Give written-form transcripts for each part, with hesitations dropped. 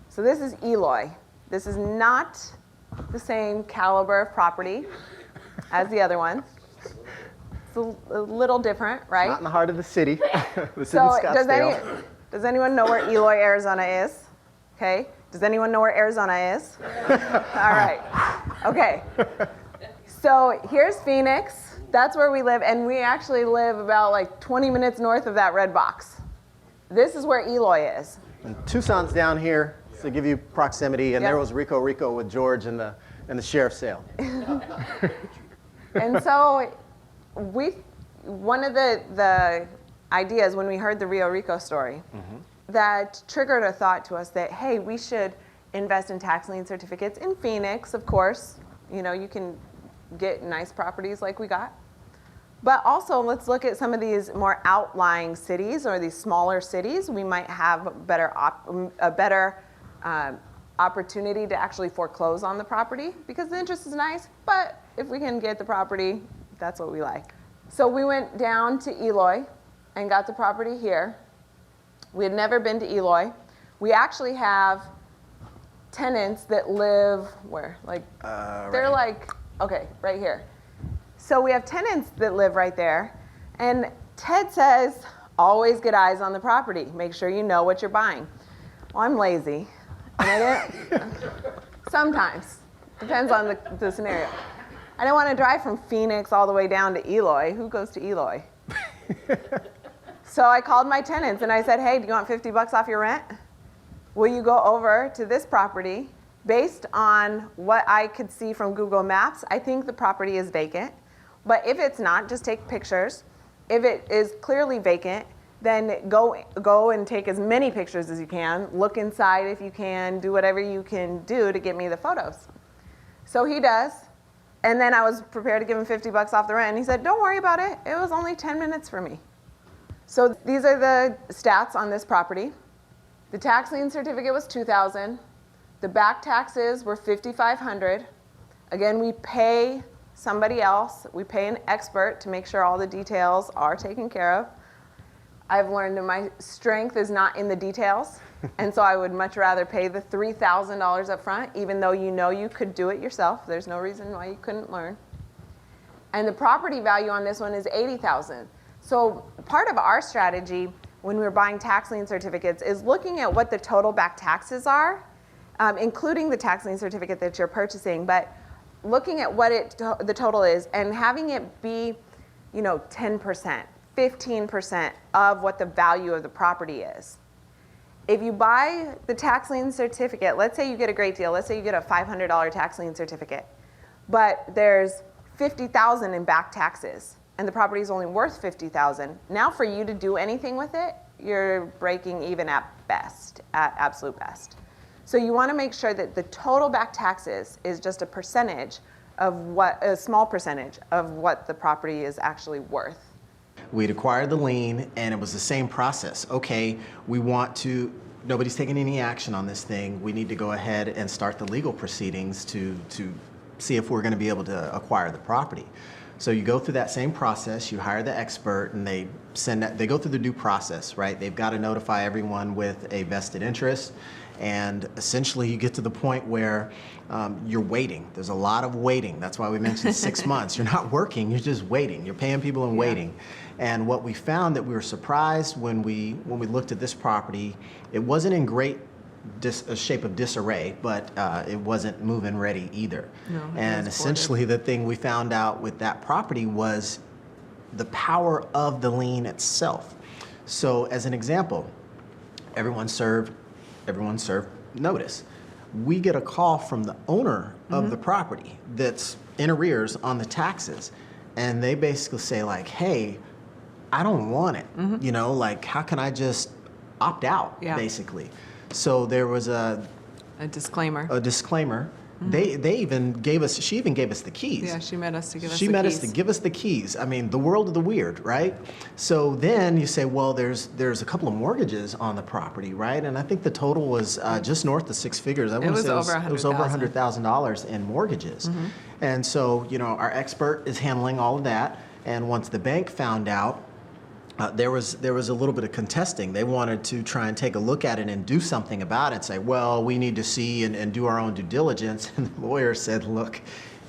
So this is Eloy. This is not the same caliber of property as the other one. It's a little different, right? Not in the heart of the city. This So is Scottsdale. does anyone know where Eloy, Arizona is? Okay. Does anyone know where Arizona is? All right. Okay. So here's Phoenix. That's where we live, and we actually live about like 20 minutes north of that red box. This is where Eloy is. And Tucson's down here to give you proximity, and Yep. there was Rico with George and the sheriff's sale. And so one of the ideas when we heard the Rio Rico story that triggered a thought to us that, hey, we should invest in tax lien certificates in Phoenix, of course. You know, you can get nice properties like we got. But also, let's look at some of these more outlying cities or these smaller cities. We might have a better opportunity to actually foreclose on the property because the interest is nice, but if we can get the property, that's what we like. So we went down to Eloy and got the property here. We had never been to Eloy. We actually have tenants that live where? Like, they're like, okay, right here. So we have tenants that live right there, and Ted says, always get eyes on the property. Make sure you know what you're buying. Well, I'm lazy, and I didn't, sometimes, depends on the scenario. I didn't want to drive from Phoenix all the way down to Eloy. Who goes to Eloy? So I called my tenants and I said, hey, do you want $50 off your rent? Will you go over to this property? Based on what I could see from Google Maps, I think the property is vacant. But if it's not, just take pictures. If it is clearly vacant, then go and take as many pictures as you can. Look inside if you can. Do whatever you can do to get me the photos. So he does. And then I was prepared to give him $50 off the rent. And he said, don't worry about it. It was only 10 minutes for me. So these are the stats on this property. The tax lien certificate was $2,000. The back taxes were $5,500. Again, we pay somebody else. We pay an expert to make sure all the details are taken care of. I've learned that my strength is not in the details, and so I would much rather pay the $3,000 up front, even though you know you could do it yourself. There's no reason why you couldn't learn. And the property value on this one is $80,000. So part of our strategy when we're buying tax lien certificates is looking at what the total back taxes are, including the tax lien certificate that you're purchasing, but looking at what the total is and having it be, 10%, 15% of what the value of the property is. If you buy the tax lien certificate, let's say you get a great deal, let's say you get a $500 tax lien certificate, but there's $50,000 in back taxes, and the property is only worth $50,000. Now for you to do anything with it, you're breaking even at best, at absolute best. So you want to make sure that the total back taxes is just a small percentage of what the property is actually worth. We'd acquired the lien, and it was the same process. Okay, nobody's taking any action on this thing. We need to go ahead and start the legal proceedings to see if we're going to be able to acquire the property. So you go through that same process, you hire the expert, and they go through the due process, right? They've got to notify everyone with a vested interest, and essentially you get to the point where you're waiting. There's a lot of waiting. That's why we mentioned 6 months. You're not working, you're just waiting. You're paying people and waiting. And what we found that we were surprised when we looked at this property, it wasn't in great shape of disarray, but it wasn't move-in ready either. No, and essentially the thing we found out with that property was the power of the lien itself. So as an example, everyone served notice. We get a call from the owner of the property that's in arrears on the taxes, and they basically say like, hey, I don't want it. How can I just opt out, basically? So there was a disclaimer. They even gave us, she even gave us the keys. Yeah, she met us to give us the keys. She met us to give us the keys. I mean, the world of the weird, right? So then you say, well, there's a couple of mortgages on the property, right? And I think the total was just north of six figures. It was over $100,000 in mortgages. And so, our expert is handling all of that. And once the bank found out, there was a little bit of contesting. They wanted to try and take a look at it and do something about it. Say, well, we need to see and do our own due diligence. And the lawyer said, look,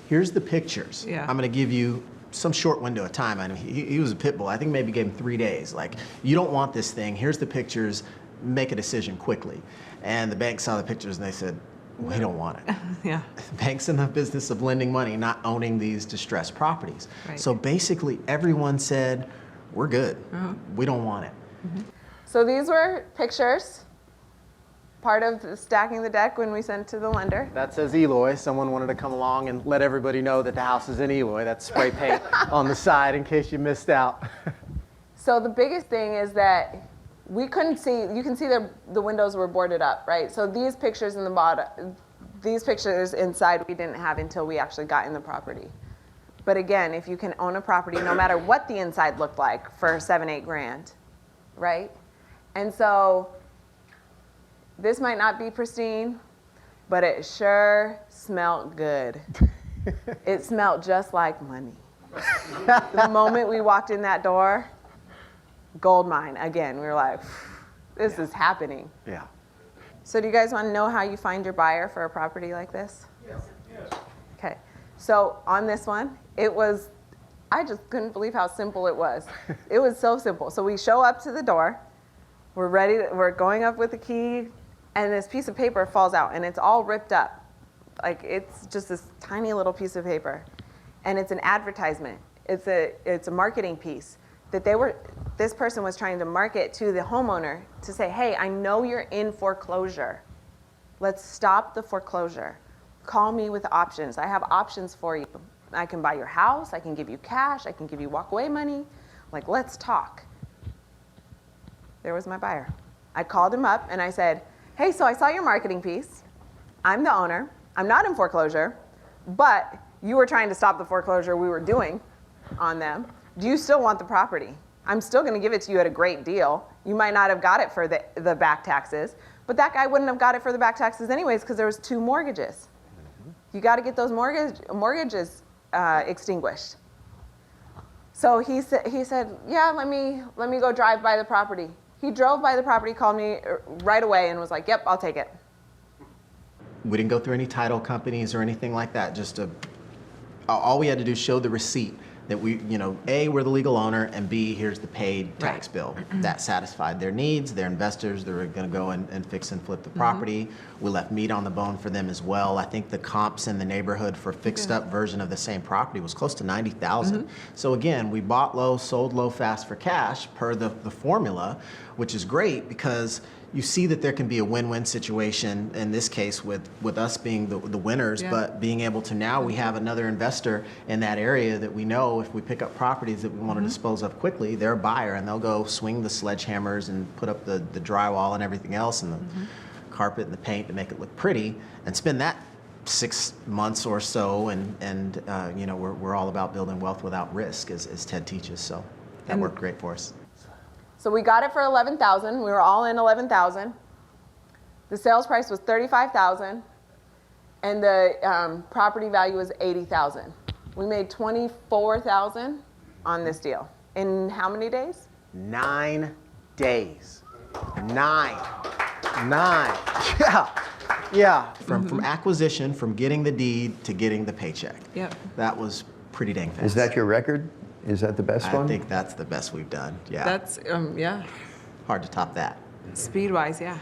here's the pictures. Yeah. I'm going to give you some short window of time. I mean, he was a pit bull. I think maybe gave him 3 days. Like, you don't want this thing. Here's the pictures. Make a decision quickly. And the bank saw the pictures and they said, we don't want it. Yeah. Bank's in the business of lending money, not owning these distressed properties. Right. So basically, everyone said, we're good. We don't want it. So these were pictures, part of the stacking the deck when we sent to the lender. That says Eloy. Someone wanted to come along and let everybody know that the house is in Eloy. That's spray paint on the side in case you missed out. So the biggest thing is that we couldn't see, you can see the windows were boarded up, right? So these pictures in the bottom, these pictures inside we didn't have until we actually got in the property. But again, if you can own a property, no matter what the inside looked like for 7-8 grand, right? And so this might not be pristine, but it sure smelled good. It smelled just like money. The moment we walked in that door, gold mine again. We were like, this is happening. Yeah. So do you guys want to know how you find your buyer for a property like this? Yes. Okay. So on this one, I just couldn't believe how simple it was. It was so simple. So we show up to the door, we're going up with the key, and this piece of paper falls out, and it's all ripped up. Like, it's just this tiny little piece of paper. And it's an advertisement. It's a marketing piece that this person was trying to market to the homeowner to say, hey, I know you're in foreclosure. Let's stop the foreclosure. Call me with options. I have options for you. I can buy your house. I can give you cash. I can give you walkaway money. Like, let's talk. There was my buyer. I called him up and I said, hey, so I saw your marketing piece. I'm the owner. I'm not in foreclosure, but you were trying to stop the foreclosure we were doing on them. Do you still want the property? I'm still going to give it to you at a great deal. You might not have got it for the back taxes, but that guy wouldn't have got it for the back taxes anyways because there was 2 mortgages. You got to get those mortgages extinguished. So he said, yeah, let me go drive by the property. He drove by the property, called me right away, and was like, yep, I'll take it. We didn't go through any title companies or anything like that. All we had to do is show the receipt that A, we're the legal owner, and B, here's the paid tax bill. That satisfied their needs. They're investors. They're going to go and fix and flip the property. We left meat on the bone for them as well. I think the comps in the neighborhood for fixed up version of the same property was close to 90,000. So again, we bought low, sold low, fast for cash per the formula, which is great because you see that there can be a win-win situation in this case with us being the winners, but being able to now we have another investor in that area that we know if we pick up properties that we want to dispose of quickly, they're a buyer and they'll go swing the sledgehammers and put up the drywall and everything else and the carpet and the paint to make it look pretty and spend that 6 months or so and we're all about building wealth without risk as Ted teaches, so that worked great for us. So we got it for $11,000. We were all in $11,000. The sales price was $35,000, and the property value was $80,000. We made $24,000 on this deal. In how many days? 9 days. 9. Yeah. From acquisition, from getting the deed to getting the paycheck. Yep. That was pretty dang fast. Is that your record? Is that the best one? I think that's the best we've done. Yeah. That's, yeah, Hard to top that. speed-wise, yeah.